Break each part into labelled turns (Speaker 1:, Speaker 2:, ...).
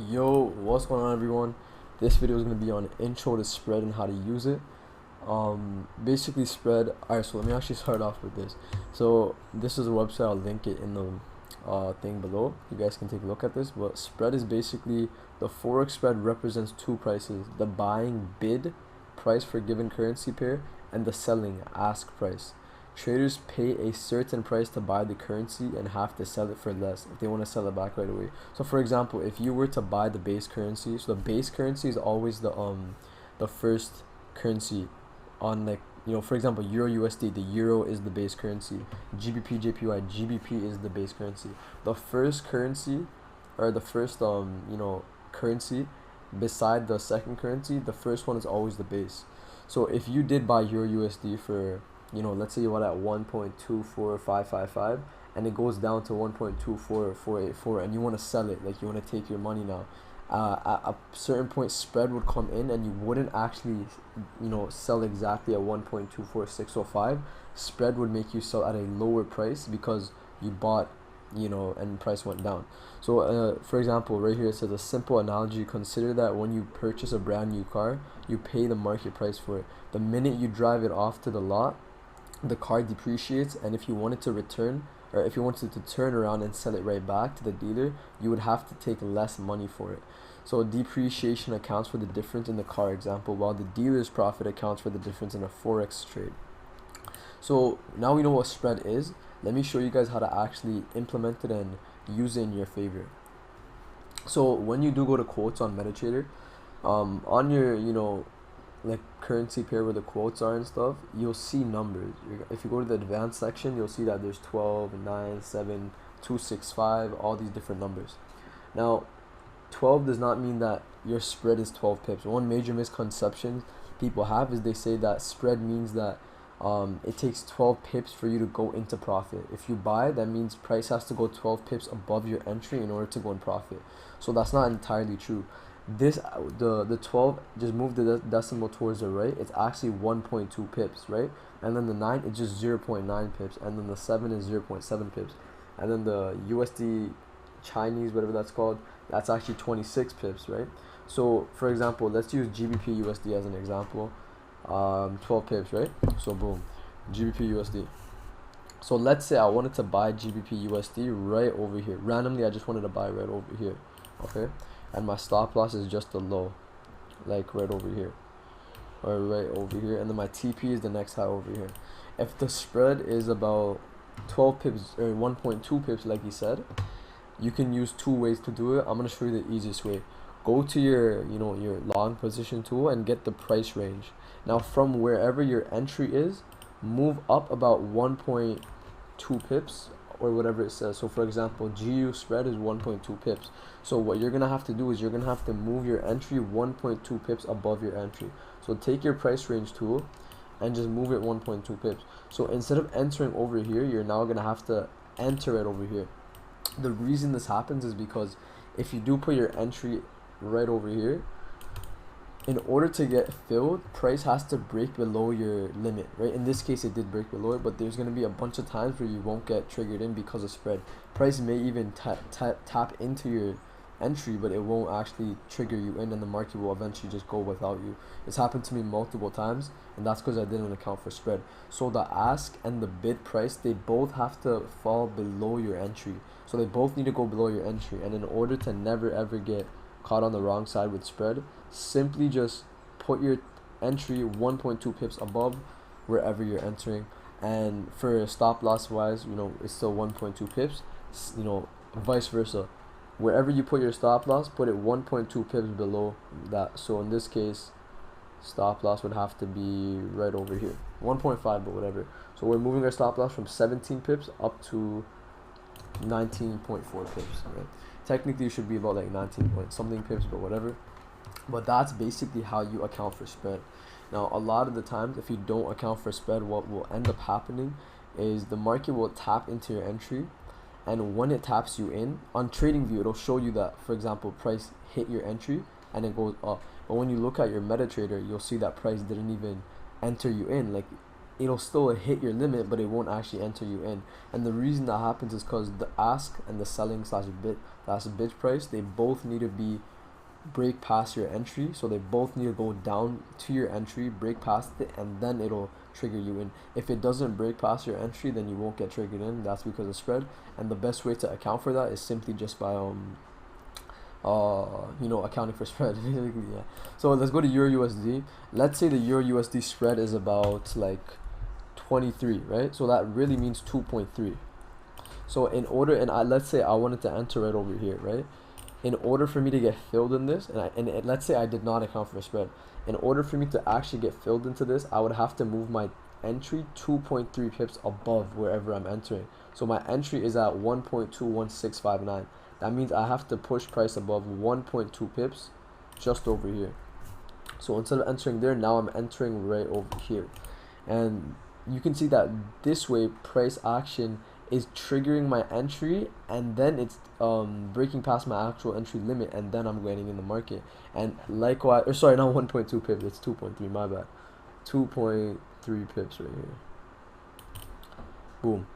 Speaker 1: Yo, what's going on, everyone? This video is going to be on intro to spread and how to use it. Basically, spread. Alright, so let me actually start off with this. So this is a website. I'll link it in the thing below. You guys can take a look at this. But spread is basically the forex spread represents two prices: the buying bid price for a given currency pair and the selling ask price. Traders pay a certain price to buy the currency and have to sell it for less if they want to sell it back right away. So for example, if you were to buy the base currency, so the base currency is always the first currency on, like, for example, Euro USD, the euro is the base currency. GBP JPY, GBP is the base currency. The first currency, or the first currency beside the second currency, the first one is always the base. So if you did buy Euro USD for, let's say you bought at 1.24555 and it goes down to 1.24484 and you want to sell it, like you want to take your money now, at a certain point spread would come in and you wouldn't actually sell exactly at 1.24605. Spread would make you sell at a lower price because you bought, and price went down. So for example, right here it says a simple analogy: consider that when you purchase a brand new car, you pay the market price for it. The minute you drive it off to the lot, the car depreciates, and if you wanted to return, or if you wanted to turn around and sell it right back to the dealer, you would have to take less money for it. So depreciation accounts for the difference in the car example, while the dealer's profit accounts for the difference in a forex trade. So now we know what spread is. Let me show you guys how to actually implement it and use it in your favor. So when you do go to quotes on MetaTrader, on your like currency pair where the quotes are and stuff, you'll see numbers. If you go to the advanced section, you'll see that there's 12, 9, 7, 265, all these different numbers. Now 12 does not mean that your spread is 12 pips. One major misconception people have is they say that spread means that it takes 12 pips for you to go into profit. If you buy, that means price has to go 12 pips above your entry in order to go in profit. So that's not entirely true. The 12, just move the decimal towards the right, it's actually 1.2 pips, right? And then the 9 is just 0.9 pips, and then the 7 is 0.7 pips, and then the USD Chinese, whatever that's called, that's actually 26 pips, right? So for example, let's use GBP USD as an example. 12 pips, right? So boom, GBP USD. So let's say I wanted to buy GBP USD right over here randomly. I just wanted to buy right over here, okay? And my stop loss is just the low, like right over here, or right over here, and then my TP is the next high over here. If the spread is about 12 pips or 1.2 pips, like he said, you can use two ways to do it. I'm gonna show you the easiest way. Go to your your long position tool and get the price range. Now from wherever your entry is, move up about 1.2 pips or whatever it says. So for example, GU spread is 1.2 pips. So what you're gonna have to do is you're gonna have to move your entry 1.2 pips above your entry. So take your price range tool and just move it 1.2 pips. So instead of entering over here, you're now gonna have to enter it over here. The reason this happens is because if you do put your entry right over here, in order to get filled, price has to break below your limit, right? In this case, it did break below it, but there's going to be a bunch of times where you won't get triggered in because of spread. Price may even tap into your entry, but it won't actually trigger you in, and the market will eventually just go without you. It's happened to me multiple times, and that's because I didn't account for spread. So the ask and the bid price, they both have to fall below your entry. So they both need to go below your entry, and in order to never ever get caught on the wrong side with spread, simply just put your entry 1.2 pips above wherever you're entering. And for stop loss wise, it's still 1.2 pips, vice versa. Wherever you put your stop loss, put it 1.2 pips below that. So in this case, stop loss would have to be right over here, 1.5, but whatever. So we're moving our stop loss from 17 pips up to 19.4 pips, right? Technically it should be about like 19 point something pips, but whatever. But that's basically how you account for spread. Now a lot of the times, if you don't account for spread, what will end up happening is the market will tap into your entry, and when it taps you in on TradingView, it'll show you that, for example, price hit your entry and it goes up. But when you look at your MetaTrader, you'll see that price didn't even enter you in. Like it'll still hit your limit, but it won't actually enter you in. And the reason that happens is because the ask and the selling slash bid price, they both need to be break past your entry. So they both need to go down to your entry, break past it, and then it'll trigger you in. If it doesn't break past your entry, then you won't get triggered in. That's because of spread. And the best way to account for that is simply just by accounting for spread. Basically, yeah. So let's go to Euro USD. Let's say the Euro USD spread is about like 23, right? So that really means 2.3. So in order, and let's say I wanted to enter it over here, right? In order for me to get filled in this, and let's say I did not account for a spread, in order for me to actually get filled into this, I would have to move my entry 2.3 pips above wherever I'm entering. So my entry is at 1.21659. That means I have to push price above 1.2 pips just over here. So instead of entering there, now I'm entering right over here. And you can see that this way price action is triggering my entry, and then it's breaking past my actual entry limit, and then I'm getting in the market. And likewise, or sorry, not 1.2 pips, it's 2.3, my bad. 2.3 pips right here. Boom.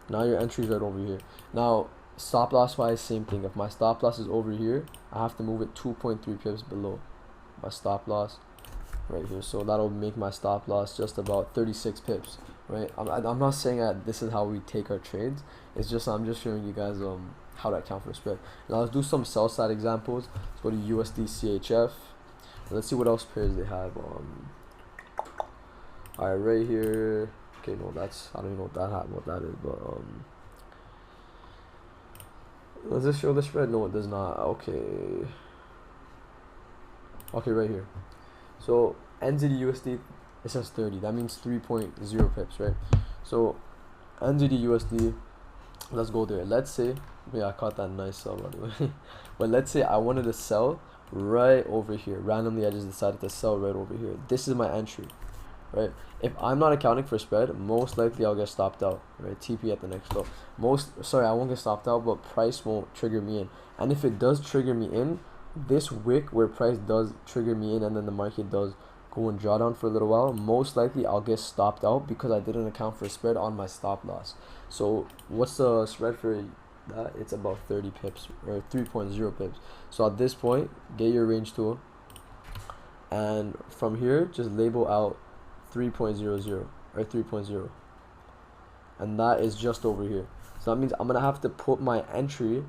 Speaker 1: Now your entry's right over here. Now stop loss wise, same thing. If my stop loss is over here, I have to move it 2.3 pips below my stop loss right here. So that'll make my stop loss just about 36 pips, right? I'm not saying that this is how we take our trades. It's just I'm just showing you guys how to account for spread. Now let's do some sell side examples. Let's go to USD CHF. Let's see what else pairs they have. Alright, right here. Okay, no, that's, I don't even know what that is, but does this show the spread? No, it does not. Okay, right here. So NZD USD, it says 30. That means 3.0 pips, right? So NZD USD, let's go there. Let's say, yeah, I caught that nice sell by the way. But let's say I wanted to sell right over here. Randomly, I just decided to sell right over here. This is my entry, right? If I'm not accounting for spread, most likely I'll get stopped out, right? TP at the next low. I won't get stopped out, but price won't trigger me in. And if it does trigger me in, this wick where price does trigger me in and then the market does go and draw down for a little while, most likely I'll get stopped out because I didn't account for spread on my stop loss. So what's the spread for that? It's about 30 pips or 3.0 pips. So at this point, get your range tool, and from here just label out 3.00 or 3.0, and that is just over here. So that means I'm gonna have to put my entry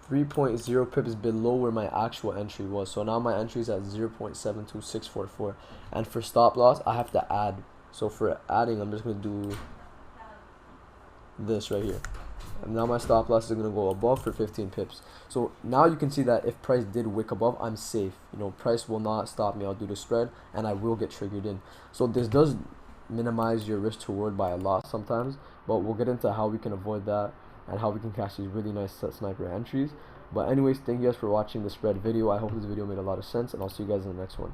Speaker 1: 3.0 pips below where my actual entry was. So now my entry is at 0.72644, and for stop loss I have to add. So for adding, I'm just gonna do this right here, and now my stop loss is gonna go above for 15 pips. So now you can see that if price did wick above, I'm safe. You know, price will not stop me. I'll do the spread and I will get triggered in. So this does minimize your risk to reward by a lot sometimes, but we'll get into how we can avoid that and how we can catch these really nice sniper entries. But anyways, thank you guys for watching the spread video. I hope this video made a lot of sense, and I'll see you guys in the next one.